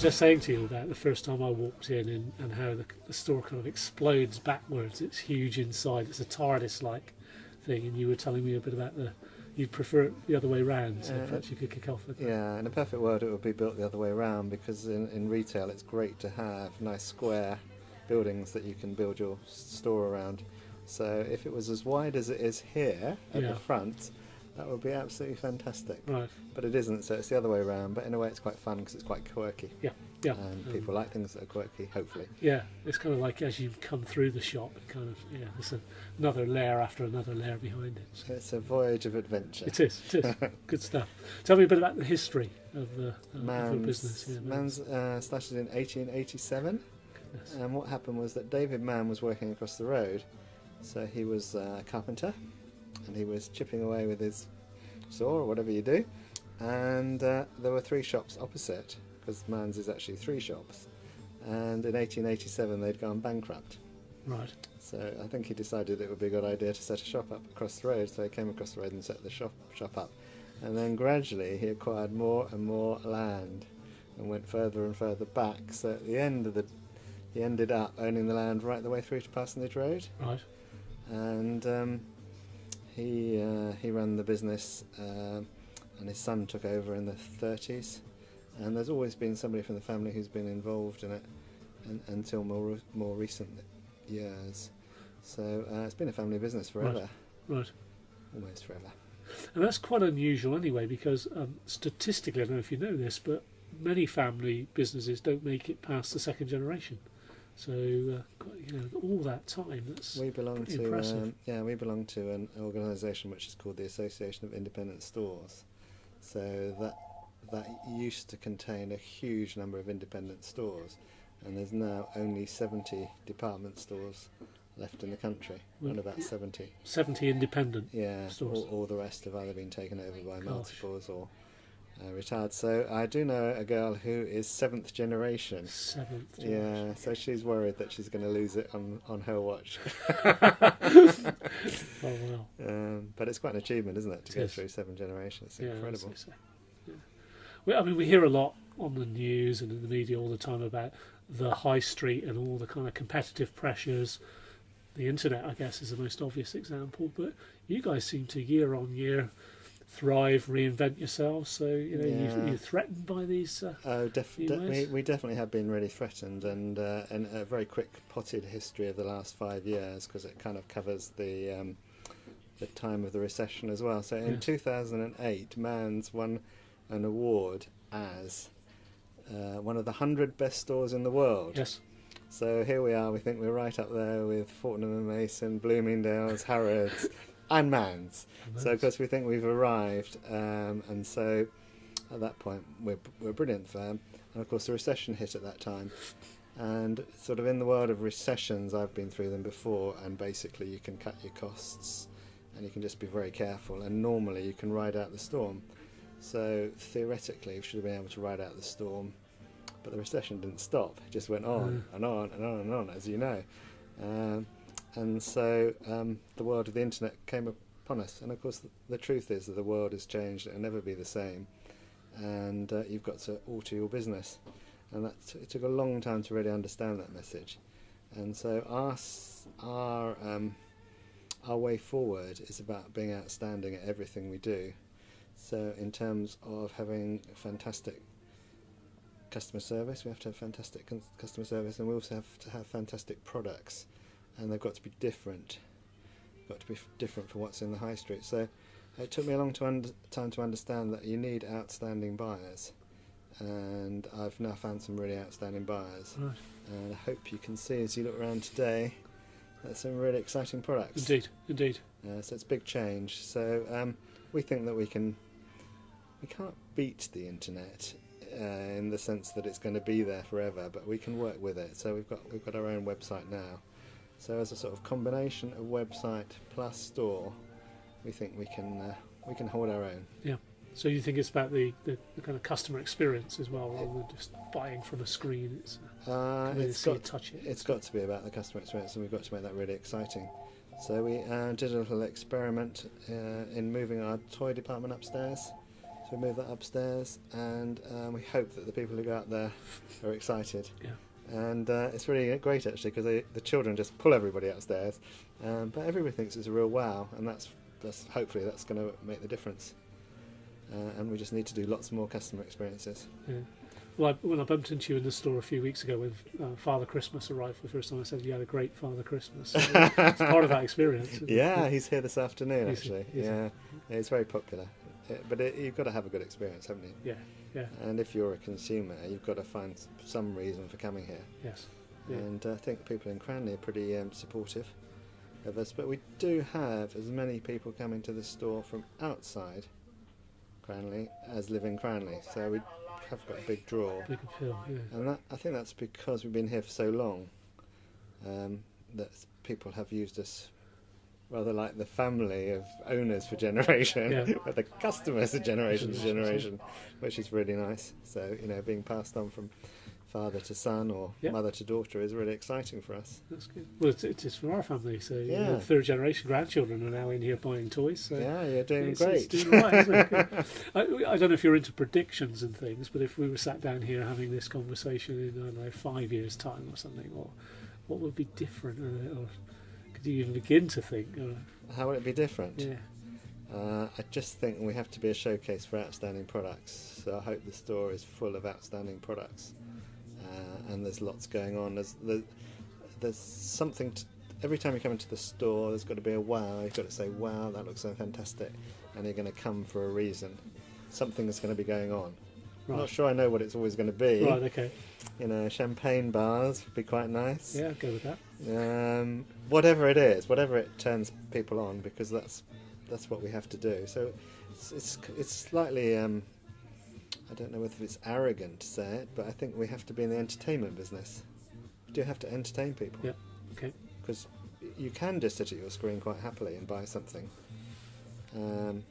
was just saying to you about the first time I walked in and how the store kind of explodes backwards. It's huge inside. It's a TARDIS-like thing, and you were telling me a bit about you'd prefer it the other way round, so perhaps you could kick off with that. Yeah, in a perfect world it would be built the other way around, because in retail it's great to have nice square buildings that you can build your store around. So if it was as wide as it is here at the front, that would be absolutely fantastic. Right. But it isn't, so it's the other way around. But in a way, it's quite fun because it's quite quirky. Yeah. And people like things that are quirky, hopefully. Yeah, it's kind of like as you come through the shop, it kind of there's another layer after another layer behind it. So. It's a voyage of adventure. It is. Good stuff. Tell me a bit about the history of the Manns, business. Yeah, Manns started in 1887. Goodness. And what happened was that David Mann was working across the road. So he was a carpenter, and he was chipping away with his saw or whatever you do. And there were 3 shops opposite, because Manns is actually 3 shops. And in 1887 they'd gone bankrupt. Right. So I think he decided it would be a good idea to set a shop up across the road. So he came across the road and set the shop up. And then gradually he acquired more and more land and went further and further back. So at the end he ended up owning the land right the way through to Parsonage Road. Right. And he ran the business, and his son took over in the 30s. And there's always been somebody from the family who's been involved in it until more recent years. So it's been a family business forever. Right. Almost forever. And that's quite unusual anyway, because statistically, I don't know if you know this, but many family businesses don't make it past the second generation. So all that time, that's pretty impressive. We belong to an organisation which is called the Association of Independent Stores. So that used to contain a huge number of independent stores, and there's now only 70 department stores left in the country. Around about 70. 70 independent stores. All the rest have either been taken over by multiples or retired. So I do know a girl who is 7th generation. 7th generation. Yeah, so she's worried that she's going to lose it on her watch. Oh, wow. But it's quite an achievement, isn't it, to go through 7 generations? It's incredible. So. Yeah. We hear a lot on the news and in the media all the time about the high street and all the kind of competitive pressures. The internet, I guess, is the most obvious example, but you guys seem to year on year thrive, reinvent yourselves. So you're threatened by these. We definitely have been really threatened, and a very quick potted history of the last 5 years, because it kind of covers the time of the recession as well. So in 2008, Manns won an award as one of the 100 best stores in the world. Yes. So here we are. We think we're right up there with Fortnum & Mason, Bloomingdale's, Harrods, and Manns. So of course we think we've arrived, and so at that point we're a brilliant firm. And of course the recession hit at that time, and sort of in the world of recessions, I've been through them before, and basically you can cut your costs and you can just be very careful, and normally you can ride out the storm. So theoretically we should have been able to ride out the storm, but the recession didn't stop. It just went on and on and on and on, as you know. And so the world of the internet came upon us. And of course the truth is that the world has changed. It'll never be the same. And you've got to alter your business. And it took a long time to really understand that message. And so our way forward is about being outstanding at everything we do. So in terms of having fantastic customer service, we have to have fantastic customer service, and we also have to have fantastic products, and they've got to be different. From what's in the high street. So it took me a long time to understand that you need outstanding buyers, and I've now found some really outstanding buyers. Right. And I hope you can see as you look around today, there's some really exciting products. Indeed. So it's a big change. So we think that we can't beat the internet in the sense that it's going to be there forever, but we can work with it. So we've got our own website now. So as a sort of combination of website plus store, we think we can hold our own. Yeah. So you think it's about the kind of customer experience as well, rather than just buying from a screen? It's touch it. It's got to be about the customer experience, and we've got to make that really exciting. So we did a little experiment in moving our toy department upstairs. So So we move that upstairs, and we hope that the people who go out there are excited. Yeah. And it's really great actually, because the children just pull everybody upstairs, but everybody thinks it's a real wow, and that's hopefully that's going to make the difference. And we just need to do lots more customer experiences. Yeah. Well, when I bumped into you in the store a few weeks ago when Father Christmas arrived for the first time, I said you had a great Father Christmas. So it's part of that experience. Yeah, he's here this afternoon actually. Yeah, it's very popular. But you've got to have a good experience, haven't you? Yeah, yeah. And if you're a consumer, you've got to find some reason for coming here. Yes. Yeah. And I think people in Cranleigh are pretty supportive of us. But we do have as many people coming to the store from outside Cranleigh as live in Cranleigh. So we have got a big draw. Big appeal, yeah. And I think that's because we've been here for so long, that people have used us rather like the family of owners for generation, but the customers of generation to generation, which is really nice. So, being passed on from father to son or mother to daughter is really exciting for us. That's good. Well, it is for our family. So, third generation grandchildren are now in here buying toys. So yeah, you're doing great. It's doing right, isn't it? I don't know if you're into predictions and things, but if we were sat down here having this conversation in, I don't know, 5 years' time or something, or what would be different, or could you even begin to think? How would it be different? Yeah. I just think we have to be a showcase for outstanding products. So I hope the store is full of outstanding products, and there's lots going on. There's something every time you come into the store. There's got to be a wow. You've got to say, "Wow, that looks so fantastic," and you're going to come for a reason. Something is going to be going on. Right. I'm not sure I know what it's always going to be. Right. Okay. Champagne bars would be quite nice. Yeah, I'll go with that. Whatever it is, whatever it turns people on, because that's what we have to do. So it's slightly I don't know whether it's arrogant to say it, but I think we have to be in the entertainment business. We do have to entertain people. Yeah. Okay. Because you can just sit at your screen quite happily and buy something, and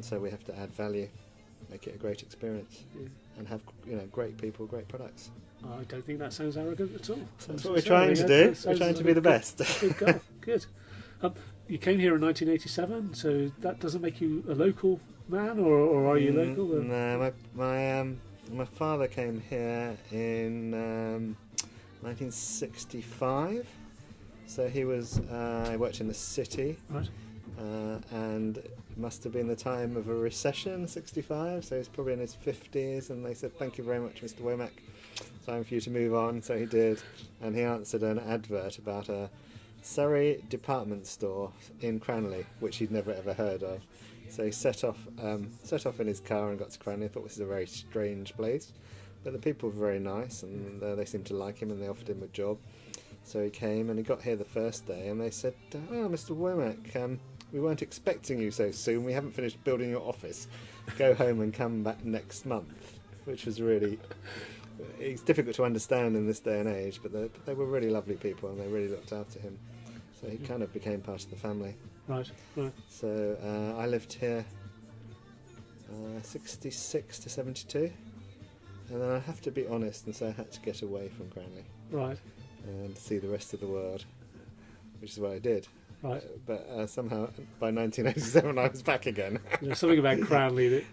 so we have to add value, make it a great experience, and have great people, great products. I don't think that sounds arrogant at all. That's what we're trying to do. We're trying to be the best. Good goal. Good. You came here in 1987, so that doesn't make you a local man, or are you local? Or? No, my father came here in 1965. So he worked in the city, right? And it must have been the time of a recession, 65. So he's probably in his 50s, and they said, "Thank you very much, Mr. Womack. Time for you to move on." So he did, and he answered an advert about a Surrey department store in Cranleigh, which he'd never ever heard of. So he set off in his car and got to Cranleigh. Thought this is a very strange place, but the people were very nice, and they seemed to like him, and they offered him a job. So he came, and he got here the first day, and they said, "Oh, Mr. Womack, we weren't expecting you so soon. We haven't finished building your office. Go home and come back next month," which was really. It's difficult to understand in this day and age, but they were really lovely people, and they really looked after him. So he kind of became part of the family. Right, right. So I lived here 66 to 72, and then I have to be honest and say I had to get away from Cranleigh. Right. And see the rest of the world, which is what I did. Right. But somehow by 1987 I was back again. Something about Cranleigh that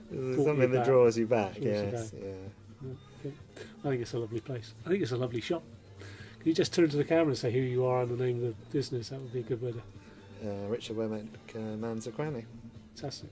something that draws you back. Yes, yeah. I think it's a lovely place. I think it's a lovely shop. Can you just turn to the camera and say who you are and the name of the business? That would be a good way to. Richard Womack, Manns of Cranleigh. Fantastic.